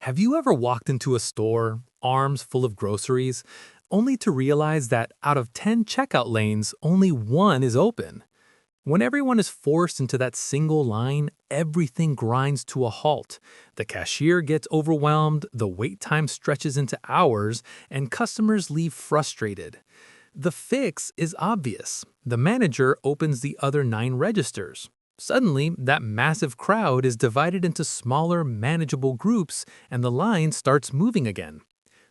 Have you ever walked into a store, arms full of groceries, only to realize that out of 10 checkout lanes, only one is open? When everyone is forced into that single line, everything grinds to a halt. The cashier gets overwhelmed, the wait time stretches into hours, and customers leave frustrated. The fix is obvious. The manager opens the other 9 registers. Suddenly, that massive crowd is divided into smaller, manageable groups, and the line starts moving again.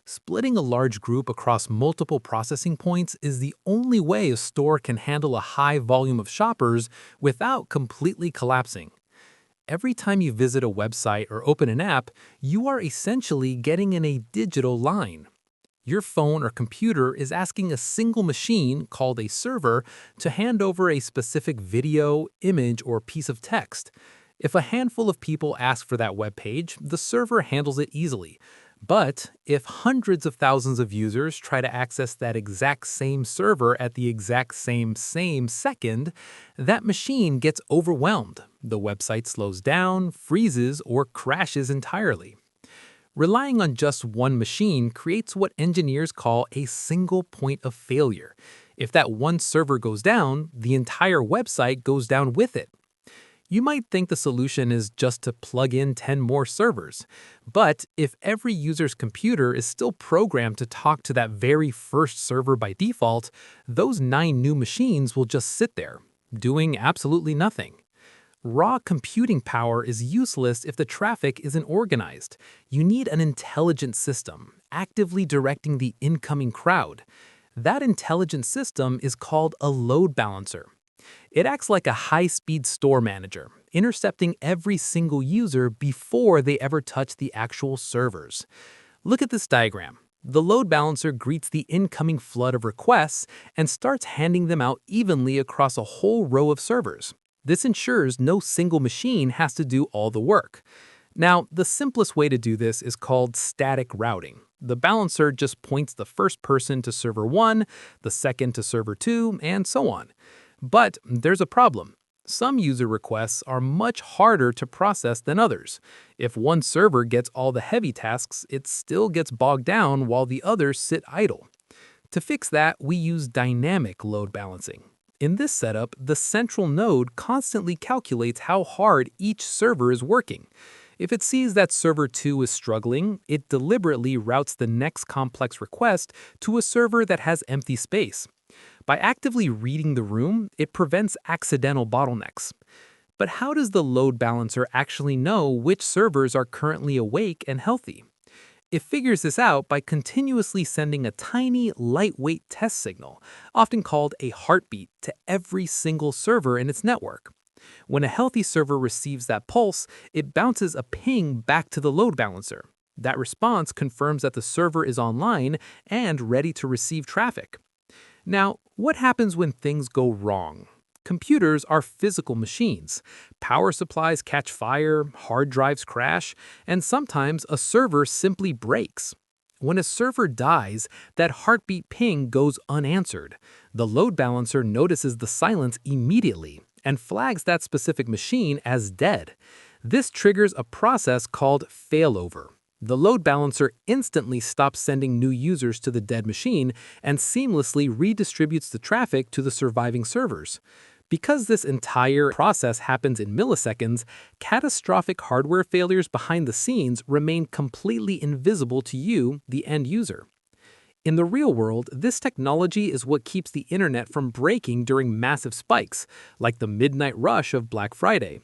Splitting a large group across multiple processing points is the only way a store can handle a high volume of shoppers without completely collapsing. Every time you visit a website or open an app, you are essentially getting in a digital line. Your phone or computer is asking a single machine, called a server, to hand over a specific video, image, or piece of text. If a handful of people ask for that web page, the server handles it easily. But if hundreds of thousands of users try to access that exact same server at the exact same second, that machine gets overwhelmed. The website slows down, freezes, or crashes entirely. Relying on just one machine creates what engineers call a single point of failure. If that one server goes down, the entire website goes down with it. You might think the solution is just to plug in 10 more servers. But if every user's computer is still programmed to talk to that very first server by default, those 9 new machines will just sit there, doing absolutely nothing. Raw computing power is useless if the traffic isn't organized. You need an intelligent system, actively directing the incoming crowd. That intelligent system is called a load balancer. It acts like a high-speed store manager, intercepting every single user before they ever touch the actual servers. Look at this diagram. The load balancer greets the incoming flood of requests and starts handing them out evenly across a whole row of servers. This ensures no single machine has to do all the work. Now, the simplest way to do this is called static routing. The balancer just points the first person to server 1, the second to server 2, and so on. But there's a problem. Some user requests are much harder to process than others. If one server gets all the heavy tasks, it still gets bogged down while the others sit idle. To fix that, we use dynamic load balancing. In this setup, the central node constantly calculates how hard each server is working. If it sees that server 2 is struggling, it deliberately routes the next complex request to a server that has empty space. By actively reading the room, it prevents accidental bottlenecks. But how does the load balancer actually know which servers are currently awake and healthy? It figures this out by continuously sending a tiny, lightweight test signal, often called a heartbeat, to every single server in its network. When a healthy server receives that pulse, it bounces a ping back to the load balancer. That response confirms that the server is online and ready to receive traffic. Now, what happens when things go wrong? Computers are physical machines. Power supplies catch fire, hard drives crash, and sometimes a server simply breaks. When a server dies, that heartbeat ping goes unanswered. The load balancer notices the silence immediately and flags that specific machine as dead. This triggers a process called failover. The load balancer instantly stops sending new users to the dead machine and seamlessly redistributes the traffic to the surviving servers. Because this entire process happens in milliseconds, catastrophic hardware failures behind the scenes remain completely invisible to you, the end user. In the real world, this technology is what keeps the internet from breaking during massive spikes, like the midnight rush of Black Friday.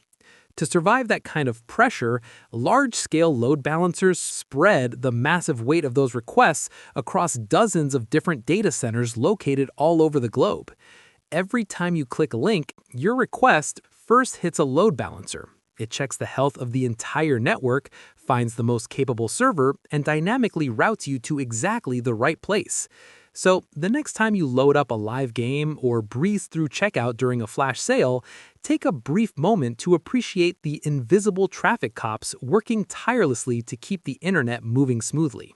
To survive that kind of pressure, large-scale load balancers spread the massive weight of those requests across dozens of different data centers located all over the globe. Every time you click a link, your request first hits a load balancer. It checks the health of the entire network, finds the most capable server, and dynamically routes you to exactly the right place. So, the next time you load up a live game or breeze through checkout during a flash sale, take a brief moment to appreciate the invisible traffic cops working tirelessly to keep the internet moving smoothly.